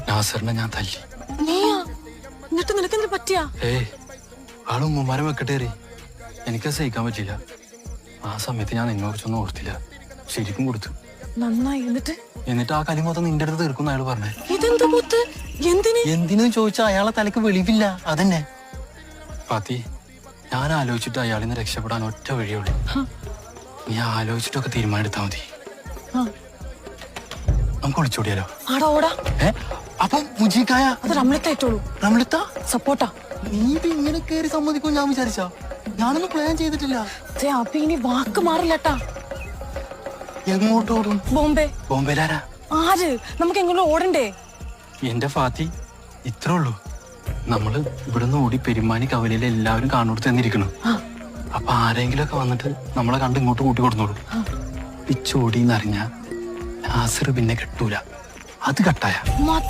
നാസറിനെ ഞാൻ തല്ലി. എന്നിട്ട് നിനക്കെന്തിനു പറ്റിയാ? ആള് ഉമ്മമാരെ വെക്കട്ടേറി. എനിക്കത് സഹിക്കാൻ പറ്റില്ല. ആ സമയത്ത് ഞാൻ നിന്നെ കുറിച്ചൊന്നും ഓർത്തില്ല. ശരിക്കും കൊടുത്തു. നന്നായി. എന്നിട്ട് ആ കലി മൊത്തം നിന്റെ അടുത്ത് തീർക്കും അയാൾ പറഞ്ഞേ. എന്തിനു ചോദിച്ചാ അയാളെ തലക്ക് വെളിവില്ല. അതന്നെ ഫാത്തി, ഞാൻ ആലോചിച്ചിട്ട് അയാളിന്ന് രക്ഷപ്പെടാൻ ഒറ്റ വഴിയുള്ളൂ. നീ ആലോചിച്ചിട്ടൊക്കെ തീരുമാനമെടുത്താ മതി. നമുക്ക് ഒളിച്ചോടിയാലോ? അപ്പൊ മുജീക്കായ റംലത്താ സപ്പോർട്ടാ. നീ ഇത് ഇങ്ങനെ കയറി സമ്മതിക്കും ഞാൻ വിചാരിച്ചാ? ഞാനൊന്നും പ്ലാൻ ചെയ്തിട്ടില്ല. ഇനി വാക്ക് മാറില്ലട്ടാ. എങ്ങോട്ടോടും? ബോംബെയിലാരാ? ആര്? നമുക്ക് എങ്ങോട്ടും ഓടണ്ടേ? എന്റെ ഫാത്തി, ഇത്രേ ഉള്ളൂ. നമ്മള് ഇവിടുന്ന് ഓടി പെരുമാനി കവലയിൽ എല്ലാവരും കാണുകൊടുത്ത് തന്നിരിക്കണം. അപ്പൊ ആരെങ്കിലും ഒക്കെ വന്നിട്ട് നമ്മളെ കണ്ട് ഇങ്ങോട്ട് കൂട്ടി കൊടുത്തോളൂ. പിച്ചോടിന്നറിഞ്ഞ നാസർ പിന്നെ കെട്ടൂല. അത് കട്ടായ